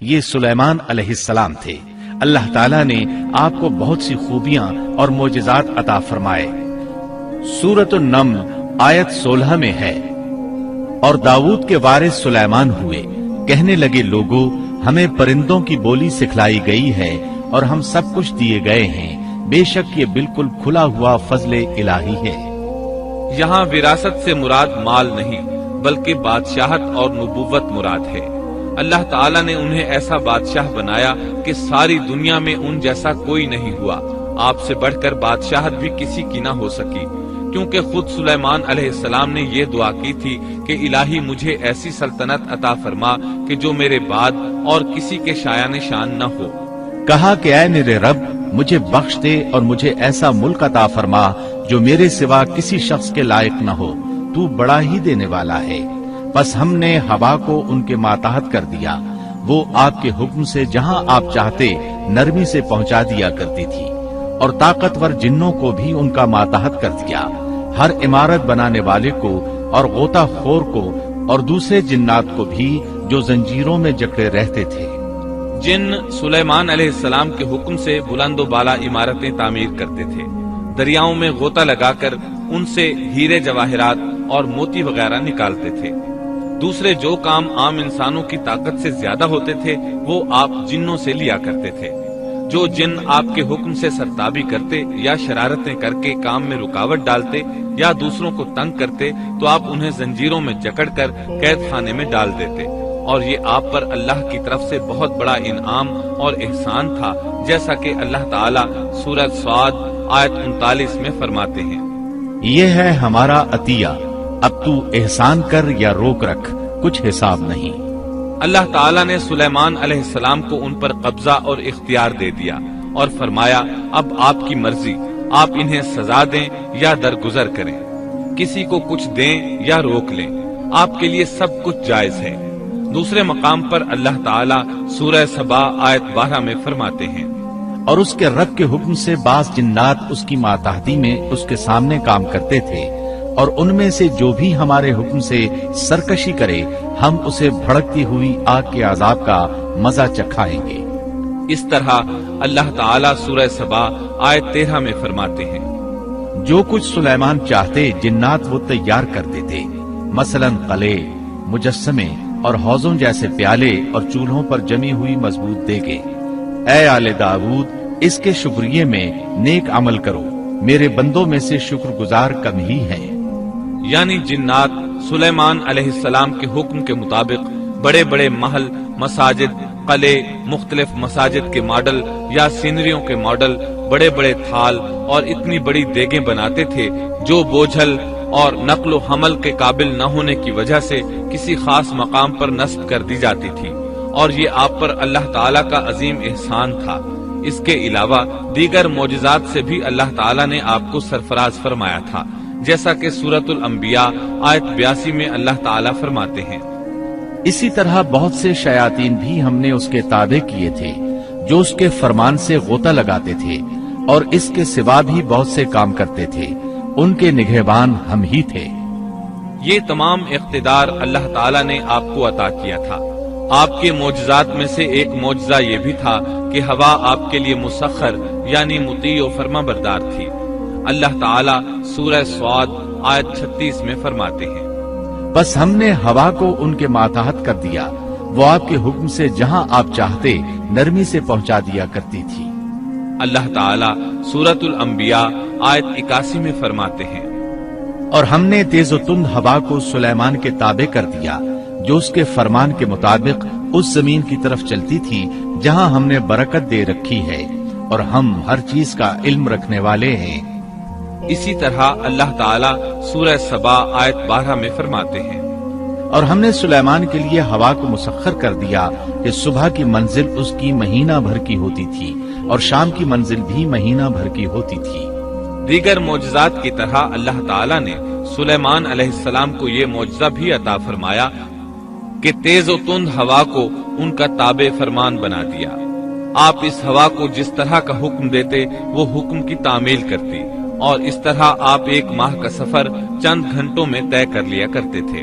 یہ سلیمان علیہ السلام تھے۔ اللہ تعالیٰ نے آپ کو بہت سی خوبیاں اور معجزات عطا فرمائے۔ سورۃ النمل آیت 16 میں ہے، اور داؤد کے وارث سلیمان ہوئے، کہنے لگے لوگوں ہمیں پرندوں کی بولی سکھلائی گئی ہے اور ہم سب کچھ دیے گئے ہیں، بے شک یہ بالکل کھلا ہوا فضل الہی ہے۔ یہاں وراثت سے مراد مال نہیں بلکہ بادشاہت اور نبوت مراد ہے۔ اللہ تعالیٰ نے انہیں ایسا بادشاہ بنایا کہ ساری دنیا میں ان جیسا کوئی نہیں ہوا، آپ سے بڑھ کر بادشاہت بھی کسی کی نہ ہو سکی، کیونکہ خود سلیمان علیہ السلام نے یہ دعا کی تھی کہ الہی مجھے ایسی سلطنت عطا فرما کہ جو میرے بعد اور کسی کے شایان شان نہ ہو۔ کہا کہ اے میرے رب مجھے بخش دے اور مجھے ایسا ملک عطا فرما جو میرے سوا کسی شخص کے لائق نہ ہو، تو بڑا ہی دینے والا ہے۔ بس ہم نے ہوا کو ان کے ماتحت کر دیا، وہ آپ کے حکم سے جہاں آپ چاہتے نرمی سے پہنچا دیا کرتی تھی، اور طاقتور جنوں کو بھی ان کا ماتحت کر دیا، ہر عمارت بنانے والے کو اور غوطہ خور کو اور دوسرے جنات کو بھی جو زنجیروں میں جکڑے رہتے تھے۔ جن سلیمان علیہ السلام کے حکم سے بلند و بالا عمارتیں تعمیر کرتے تھے، دریاؤں میں غوطہ لگا کر ان سے ہیرے جواہرات اور موتی وغیرہ نکالتے تھے۔ دوسرے جو کام عام انسانوں کی طاقت سے زیادہ ہوتے تھے وہ آپ جنوں سے لیا کرتے تھے۔ جو جن آپ کے حکم سے سرتابی کرتے یا شرارتیں کر کے کام میں رکاوٹ ڈالتے یا دوسروں کو تنگ کرتے تو آپ انہیں زنجیروں میں جکڑ کر قید خانے میں ڈال دیتے، اور یہ آپ پر اللہ کی طرف سے بہت بڑا انعام اور احسان تھا، جیسا کہ اللہ تعالیٰ سورہ صاد آیت 39 میں فرماتے ہیں، یہ ہے ہمارا عطیہ، اب تو احسان کر یا روک رکھ، کچھ حساب نہیں۔ اللہ تعالیٰ نے سلیمان علیہ السلام کو ان پر قبضہ اور اختیار دے دیا اور فرمایا اب آپ کی مرضی، آپ انہیں سزا دیں یا درگزر کریں، کسی کو کچھ دیں یا روک لیں، آپ کے لیے سب کچھ جائز ہے۔ دوسرے مقام پر اللہ تعالیٰ سورہ سبا آیت 12 میں فرماتے ہیں، اور اس کے رب کے حکم سے بعض جنات اس کی ماتحتی میں اس کے سامنے کام کرتے تھے، اور ان میں سے جو بھی ہمارے حکم سے سرکشی کرے ہم اسے بھڑکتی ہوئی آگ کے عذاب کا مزہ چکھائیں گے۔ اس طرح اللہ تعالیٰ سورہ سبا آیت 13 میں فرماتے ہیں، جو کچھ سلیمان چاہتے جنات وہ تیار کر دیتے، مثلا قلعے، مجسمے اور حوضوں جیسے پیالے اور چولہوں پر جمی ہوئی مضبوط دیگیں۔ اے آل داؤد اس کے شکریے میں نیک عمل کرو، میرے بندوں میں سے شکر گزار کم ہی ہیں۔ یعنی جنات سلیمان علیہ السلام کے حکم کے مطابق بڑے بڑے محل، مساجد، قلعے، مختلف مساجد کے ماڈل یا سینریوں کے ماڈل، بڑے بڑے تھال اور اتنی بڑی دیگیں بناتے تھے جو بوجھل اور نقل و حمل کے قابل نہ ہونے کی وجہ سے کسی خاص مقام پر نصب کر دی جاتی تھی، اور یہ آپ پر اللہ تعالیٰ کا عظیم احسان تھا۔ اس کے علاوہ دیگر معجزات سے بھی اللہ تعالیٰ نے آپ کو سرفراز فرمایا تھا، جیسا کہ سورۃ الانبیاء آیت 82 میں اللہ تعالیٰ فرماتے ہیں، اسی طرح بہت سے شیاطین بھی ہم نے اس کے تابع کیے تھے جو اس کے فرمان سے غوطہ لگاتے تھے، اور اس کے سوا بھی بہت سے کام کرتے تھے، ان کے نگہبان ہم ہی تھے۔ یہ تمام اقتدار اللہ تعالیٰ نے آپ کو عطا کیا تھا۔ آپ کے معجزات میں سے ایک معجزہ یہ بھی تھا کہ ہوا آپ کے لیے مسخر یعنی مطیع و فرما بردار تھی۔ اللہ تعالیٰ سورہ صاد آیت 36 میں فرماتے ہیں، بس ہم نے ہوا کو ان کے ماتحت کر دیا، وہ آپ کے حکم سے جہاں آپ چاہتے نرمی سے پہنچا دیا کرتی تھی۔ اللہ تعالیٰ سورۃ الانبیاء آیت 81 میں فرماتے ہیں، اور ہم نے تیز و تند ہوا کو سلیمان کے تابع کر دیا جو اس کے فرمان کے مطابق اس زمین کی طرف چلتی تھی جہاں ہم نے برکت دے رکھی ہے، اور ہم ہر چیز کا علم رکھنے والے ہیں۔ اسی طرح اللہ تعالیٰ سورہ سبا آیت 12 میں فرماتے ہیں، اور ہم نے سلیمان کے لیے ہوا کو مسخر کر دیا کہ صبح کی منزل اس کی مہینہ بھر کی ہوتی تھی اور شام کی منزل بھی مہینہ بھر کی ہوتی تھی۔ دیگر معجزات کی طرح اللہ تعالیٰ نے سلیمان علیہ السلام کو یہ معجزہ بھی عطا فرمایا کہ تیز و تند ہوا کو ان کا تابع فرمان بنا دیا۔ آپ اس ہوا کو جس طرح کا حکم دیتے وہ حکم کی تعمیل کرتی، اور اس طرح آپ ایک ماہ کا سفر چند گھنٹوں میں طے کر لیا کرتے تھے۔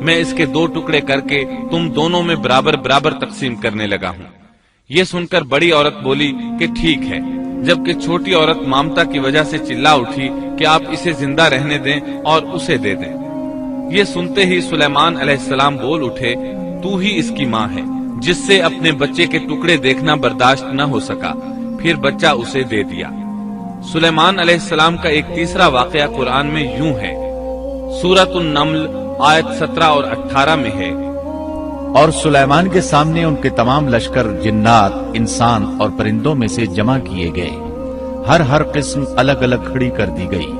میں اس کے 2 ٹکڑے کر کے تم دونوں میں برابر برابر تقسیم کرنے لگا ہوں۔ یہ سن کر بڑی عورت بولی کہ ٹھیک ہے، جبکہ چھوٹی عورت مامتا کی وجہ سے چلا اٹھی کہ آپ اسے زندہ رہنے دیں اور اسے دے دیں۔ یہ سنتے ہی سلیمان علیہ السلام بول اٹھے، تو ہی اس کی ماں ہے، جس سے اپنے بچے کے ٹکڑے دیکھنا برداشت نہ ہو سکا، پھر بچہ اسے دے دیا۔ سلیمان علیہ السلام کا ایک تیسرا واقعہ قرآن میں یوں ہے، سورۃ النمل آیت 17 اور 18 میں ہے، اور سلیمان کے سامنے ان کے تمام لشکر جنات، انسان اور پرندوں میں سے جمع کیے گئے، ہر قسم الگ الگ کھڑی کر دی گئی۔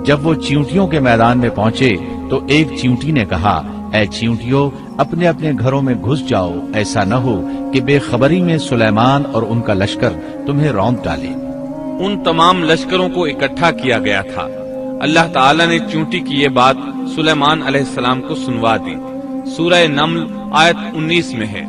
جب وہ چیونٹیوں کے میدان میں پہنچے تو ایک چیونٹی نے کہا، اے چیونٹیوں، اپنے اپنے گھروں میں گھس جاؤ، ایسا نہ ہو کہ بے خبری میں سلیمان اور ان کا لشکر تمہیں روند ڈالے۔ ان تمام لشکروں کو اکٹھا کیا گیا تھا۔ اللہ تعالیٰ نے چیونٹی کی یہ بات سلیمان علیہ السلام کو سنوا دی۔ سورہ نمل آیت 19 میں ہے،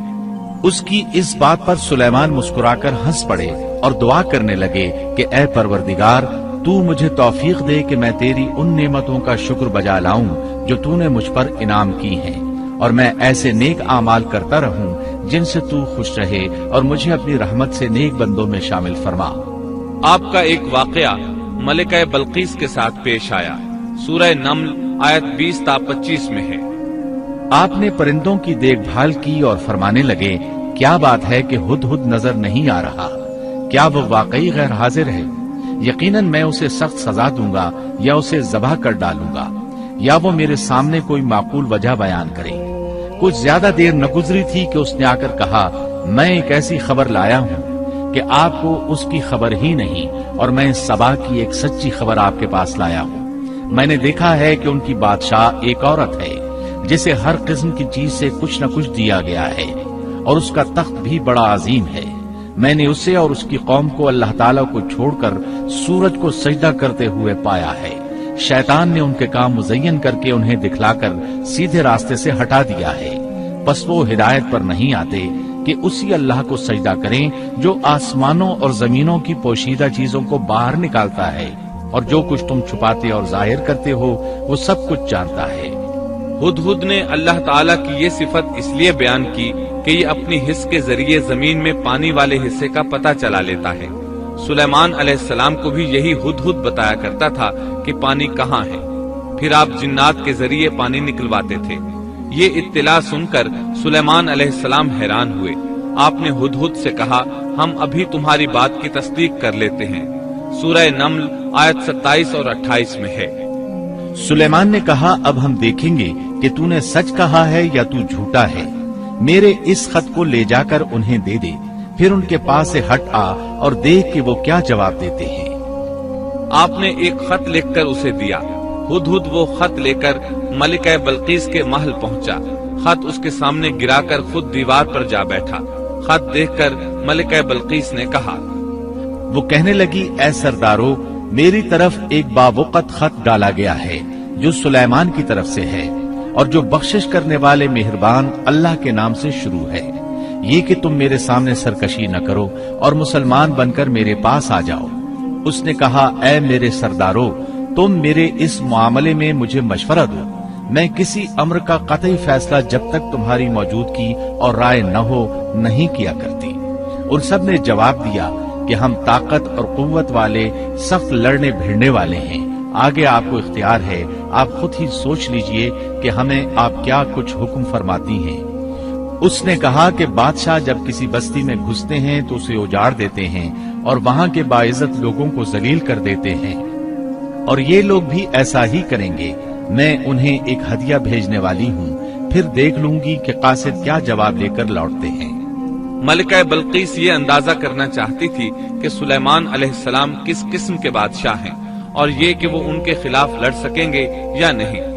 اس کی اس بات پر سلیمان مسکرا کر ہنس پڑے اور دعا کرنے لگے کہ اے پروردگار، تو مجھے توفیق دے کہ میں تیری ان نعمتوں کا شکر بجا لاؤں جو تو نے مجھ پر انعام کی ہیں، اور میں ایسے نیک اعمال کرتا رہوں جن سے تو خوش رہے، اور مجھے اپنی رحمت سے نیک بندوں میں شامل فرما۔ آپ کا ایک واقعہ ملکہ بلقیس کے ساتھ پیش آیا۔ سورہ نمل آیت 20 تا 25 میں ہے، آپ نے پرندوں کی دیکھ بھال کی اور فرمانے لگے، کیا بات ہے کہ ہدہد نظر نہیں آ رہا؟ کیا وہ واقعی غیر حاضر ہے؟ یقیناً میں اسے سخت سزا دوں گا یا اسے ذبح کر ڈالوں گا، یا وہ میرے سامنے کوئی معقول وجہ بیان کرے۔ کچھ زیادہ دیر نہ گزری تھی کہ اس نے آ کر کہا، میں ایک ایسی خبر لایا ہوں کہ آپ کو اس کی خبر ہی نہیں، اور میں سبا کی ایک سچی خبر آپ کے پاس لایا ہوں۔ میں نے دیکھا ہے کہ ان کی بادشاہ ایک عورت ہے جسے ہر قسم کی چیز سے کچھ نہ کچھ دیا گیا ہے، اور اس کا تخت بھی بڑا عظیم ہے۔ میں نے اسے اور اس کی قوم کو اللہ تعالیٰ کو چھوڑ کر سورج کو سجدہ کرتے ہوئے پایا ہے۔ شیطان نے ان کے کام مزین کر کے انہیں دکھلا کر سیدھے راستے سے ہٹا دیا ہے، پس وہ ہدایت پر نہیں آتے کہ اسی اللہ کو سجدہ کریں جو آسمانوں اور زمینوں کی پوشیدہ چیزوں کو باہر نکالتا ہے، اور جو کچھ تم چھپاتے اور ظاہر کرتے ہو وہ سب کچھ جانتا ہے۔ ہدہد نے اللہ تعالیٰ کی یہ صفت اس لیے بیان کی کہ یہ اپنی حس کے ذریعے زمین میں پانی والے حصے کا پتہ چلا لیتا ہے۔ سلیمان علیہ السلام کو بھی یہی ہدہد بتایا کرتا تھا کہ پانی کہاں ہے، پھر آپ جنات کے ذریعے پانی نکلواتے تھے۔ یہ اطلاع سن کر سلیمان علیہ السلام حیران ہوئے۔ آپ نے ہدہد سے کہا، ہم ابھی تمہاری بات کی تصدیق کر لیتے ہیں۔ سورہ نمل آیت 27 اور 28 میں ہے۔ سلیمان نے کہا، اب ہم دیکھیں گے کہ تو نے سچ کہا ہے یا تو جھوٹا ہے۔ میرے اس خط کو لے جا کر انہیں دے دے، پھر ان کے پاس سے ہٹ آ اور دیکھ کہ وہ کیا جواب دیتے ہیں۔ آپ نے ایک خط لکھ کر اسے دیا۔ ہدہد وہ خط لے کر ملکہ بلقیس کے محل پہنچا۔ خط اس کے سامنے گرا کر خود دیوار پر جا بیٹھا۔ خط دیکھ کر ملکہ بلقیس نے کہا، وہ کہنے لگی، اے سردارو، میری طرف ایک باوقت خط ڈالا گیا ہے جو سلیمان کی طرف سے ہے، اور جو بخشش کرنے والے مہربان اللہ کے نام سے شروع ہے، یہ کہ تم میرے سامنے سرکشی نہ کرو اور مسلمان بن کر میرے پاس آ جاؤ۔ اس نے کہا، اے میرے سردارو، تم میرے اس معاملے میں مجھے مشورہ دو۔ میں کسی امر کا قطعی فیصلہ جب تک تمہاری موجودگی اور رائے نہ ہو نہیں کیا کرتی۔ ان سب نے جواب دیا کہ ہم طاقت اور قوت والے، سخت لڑنے بھیڑنے والے ہیں، آگے آپ کو اختیار ہے، آپ خود ہی سوچ لیجئے کہ ہمیں آپ کیا کچھ حکم فرماتی ہیں۔ اس نے کہا کہ بادشاہ جب کسی بستی میں گھستے ہیں تو اسے اجاڑ دیتے ہیں اور وہاں کے باعزت لوگوں کو ذلیل کر دیتے ہیں، اور یہ لوگ بھی ایسا ہی کریں گے۔ میں انہیں ایک ہدیہ بھیجنے والی ہوں، پھر دیکھ لوں گی کہ قاصد کیا جواب لے کر لوٹتے ہیں۔ ملکہ بلقیس یہ اندازہ کرنا چاہتی تھی کہ سلیمان علیہ السلام کس قسم کے بادشاہ ہیں، اور یہ کہ وہ ان کے خلاف لڑ سکیں گے یا نہیں۔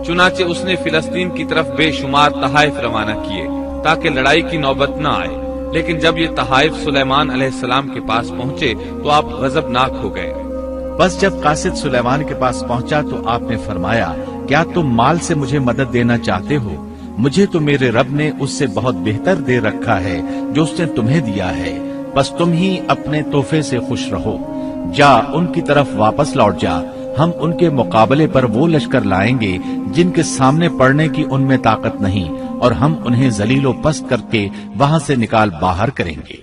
چنانچہ اس نے فلسطین کی طرف بے شمار تحائف روانہ کیے تاکہ لڑائی کی نوبت نہ آئے، لیکن جب یہ تحائف سلیمان علیہ السلام کے پاس پہنچے تو آپ غضبناک ہو گئے۔ بس جب قاصد سلیمان کے پاس پہنچا تو آپ نے فرمایا، کیا تم مال سے مجھے مدد دینا چاہتے ہو؟ مجھے تو میرے رب نے اس سے بہت بہتر دے رکھا ہے جو اس نے تمہیں دیا ہے، بس تم ہی اپنے تحفے سے خوش رہو۔ جا ان کی طرف واپس لوٹ جا، ہم ان کے مقابلے پر وہ لشکر لائیں گے جن کے سامنے پڑنے کی ان میں طاقت نہیں، اور ہم انہیں ذلیل و پست کر کے وہاں سے نکال باہر کریں گے۔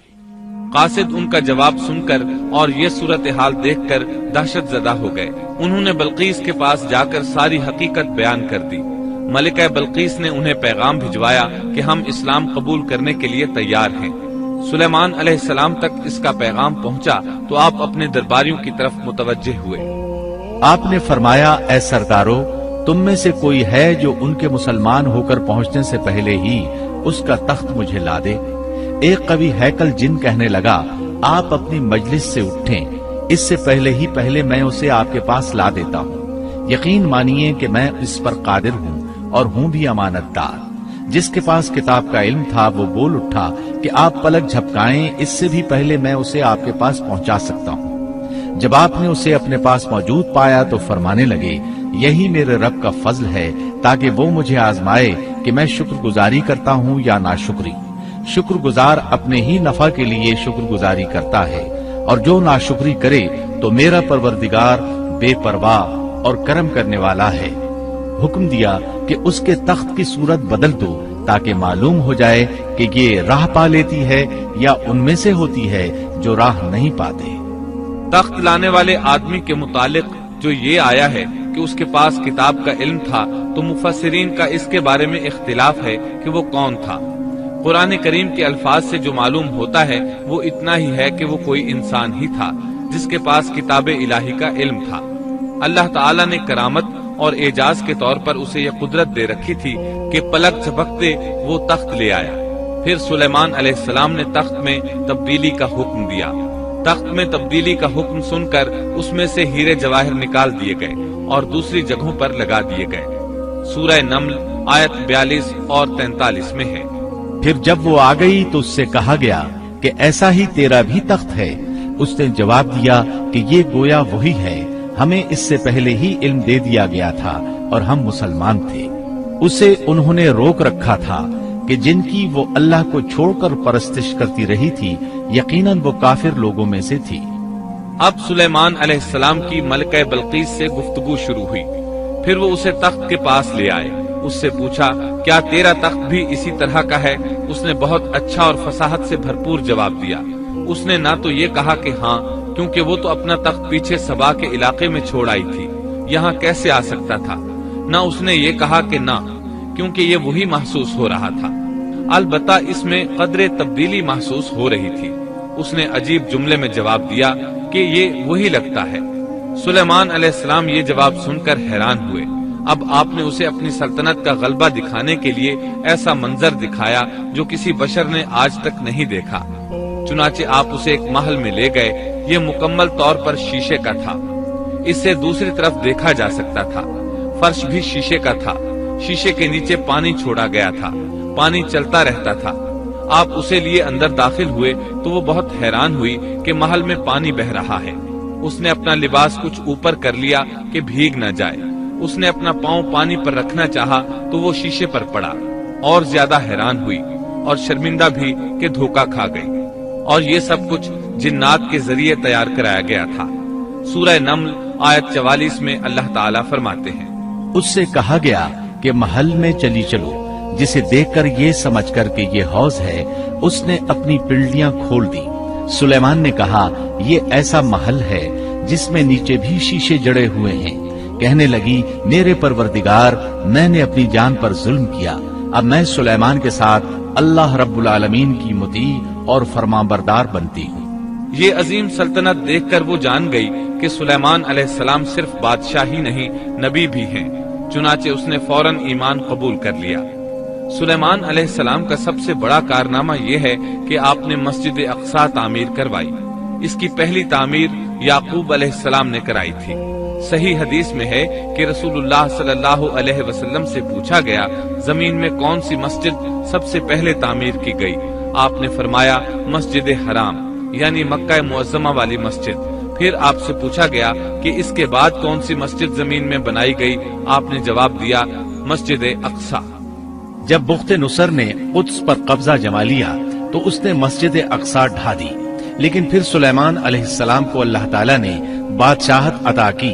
قاصد ان کا جواب سن کر اور یہ صورتحال دیکھ کر دہشت زدہ ہو گئے۔ انہوں نے بلقیس کے پاس جا کر ساری حقیقت بیان کر دی۔ ملکہ بلقیس نے انہیں پیغام بھجوایا کہ ہم اسلام قبول کرنے کے لیے تیار ہیں۔ سلیمان علیہ السلام تک اس کا پیغام پہنچا تو آپ اپنے درباریوں کی طرف متوجہ ہوئے۔ آپ نے فرمایا، اے سردارو، تم میں سے کوئی ہے جو ان کے مسلمان ہو کر پہنچنے سے پہلے ہی اس کا تخت مجھے لا دے؟ ایک قوی ہیکل جن کہنے لگا، آپ اپنی مجلس سے اٹھیں، اس سے پہلے میں اسے آپ کے پاس لا دیتا ہوں۔ یقین مانیے کہ میں اس پر قادر ہوں اور ہوں بھی امانت دار۔ جس کے پاس کتاب کا علم تھا وہ بول اٹھا کہ آپ پلک جھپکائیں، اس سے بھی پہلے میں اسے آپ کے پاس پہنچا سکتا ہوں۔ جب آپ نے اسے اپنے پاس موجود پایا تو فرمانے لگے، یہی میرے رب کا فضل ہے تاکہ وہ مجھے آزمائے کہ میں شکر گزاری کرتا ہوں یا ناشکری۔ شکر گزار اپنے ہی نفع کے لیے شکر گزاری کرتا ہے، اور جو ناشکری کرے تو میرا پروردگار بے پرواہ اور کرم کرنے والا ہے۔ حکم دیا کہ اس کے تخت کی صورت بدل دو تاکہ معلوم ہو جائے کہ یہ راہ پا لیتی ہے یا ان میں سے ہوتی ہے جو راہ نہیں پاتے۔ تخت لانے والے آدمی کے متعلق جو یہ آیا ہے کہ اس کے پاس کتاب کا علم تھا، تو مفسرین کا اس کے بارے میں اختلاف ہے کہ وہ کون تھا۔ قرآن کریم کے الفاظ سے جو معلوم ہوتا ہے وہ اتنا ہی ہے کہ وہ کوئی انسان ہی تھا جس کے پاس کتاب الہی کا علم تھا۔ اللہ تعالیٰ نے کرامت اور اعجاز کے طور پر اسے یہ قدرت دے رکھی تھی کہ پلک جھپکتے وہ تخت لے آیا۔ پھر سلیمان علیہ السلام نے تخت میں تبدیلی کا حکم دیا۔ تخت میں تبدیلی کا حکم سن کر اس میں سے ہیرے جواہر نکال دیے گئے اور دوسری جگہوں پر لگا دیے گئے۔ سورہ نمل آیت 42 اور 43 میں ہے۔ پھر جب وہ آ گئی تو اس سے کہا گیا کہ ایسا ہی تیرا بھی تخت ہے۔ اس نے جواب دیا کہ یہ گویا وہی ہے، ہمیں اس سے پہلے ہی علم دے دیا گیا تھا اور ہم مسلمان تھے۔ اسے انہوں نے روک رکھا تھا کہ جن کی وہ اللہ کو چھوڑ کر پرستش کرتی رہی تھی، یقیناً وہ کافر لوگوں میں سے تھی۔ اب سلیمان علیہ السلام کی ملکہ بلقیس سے گفتگو شروع ہوئی۔ پھر وہ اسے تخت کے پاس لے آئے۔ اس سے پوچھا، کیا تیرا تخت بھی اسی طرح کا ہے؟ اس نے بہت اچھا اور فصاحت سے بھرپور جواب دیا۔ اس نے نہ تو یہ کہا کہ ہاں، کیونکہ وہ تو اپنا تخت پیچھے سبا کے علاقے میں چھوڑ آئی تھی، یہاں کیسے آ سکتا تھا، نہ اس نے یہ کہا کہ نہ، کیونکہ یہ وہی محسوس ہو رہا تھا۔ البتہ اس میں قدر تبدیلی محسوس ہو رہی تھی۔ اس نے عجیب جملے میں جواب دیا کہ یہ وہی لگتا ہے۔ سلیمان علیہ السلام یہ جواب سن کر حیران ہوئے۔ اب آپ نے اسے اپنی سلطنت کا غلبہ دکھانے کے لیے ایسا منظر دکھایا جو کسی بشر نے آج تک نہیں دیکھا۔ چنانچہ آپ اسے ایک محل میں لے گئے۔ یہ مکمل طور پر شیشے کا تھا، اس سے دوسری طرف دیکھا جا سکتا تھا۔ فرش بھی شیشے کا تھا، شیشے کے نیچے پانی چھوڑا گیا تھا، پانی چلتا رہتا تھا۔ آپ اسے لیے اندر داخل ہوئے تو وہ بہت حیران ہوئی کہ محل میں پانی بہ رہا ہے۔ اس نے اپنا لباس کچھ اوپر کر لیا کہ بھیگ نہ جائے۔ اس نے اپنا پاؤں پانی پر رکھنا چاہا تو وہ شیشے پر پڑا، اور زیادہ حیران ہوئی اور شرمندہ بھی کہ دھوکہ کھا گئی۔ اور یہ سب کچھ جنات کے ذریعے تیار کرایا گیا تھا۔ سورہ نمل آیت 44 میں اللہ تعالیٰ فرماتے ہیں، اس سے کہا گیا کہ محل میں چلی چلو، جسے دیکھ کر یہ سمجھ کر کہ یہ حوض ہے، اس نے اپنی پنڈلیاں کھول دی۔ سلیمان نے کہا، یہ ایسا محل ہے جس میں نیچے بھی شیشے جڑے ہوئے ہیں۔ کہنے لگی، میرے پروردگار، میں نے اپنی جان پر ظلم کیا، اب میں سلیمان کے ساتھ اللہ رب العالمین کی مطیع اور فرمانبردار بنتی ہوں۔ یہ عظیم سلطنت دیکھ کر وہ جان گئی کہ سلیمان علیہ السلام صرف بادشاہ ہی نہیں، نبی بھی ہیں۔ چنانچہ اس نے فوراً ایمان قبول کر لیا۔ سلیمان علیہ السلام کا سب سے بڑا کارنامہ یہ ہے کہ آپ نے مسجد اقصی تعمیر کروائی۔ اس کی پہلی تعمیر یعقوب علیہ السلام نے کرائی تھی۔ صحیح حدیث میں ہے کہ رسول اللہ صلی اللہ علیہ وسلم سے پوچھا گیا، زمین میں کون سی مسجد سب سے پہلے تعمیر کی گئی؟ آپ نے فرمایا، مسجد حرام، یعنی مکہ معظمہ والی مسجد۔ پھر آپ سے پوچھا گیا کہ اس کے بعد کون سی مسجد زمین میں بنائی گئی؟ آپ نے جواب دیا، مسجد اقصی۔ جب بخت نصر نے قدس پر قبضہ جما لیا تو اس نے مسجد اقصی ڈھا دی، لیکن پھر سلیمان علیہ السلام کو اللہ تعالیٰ نے بادشاہت عطا کی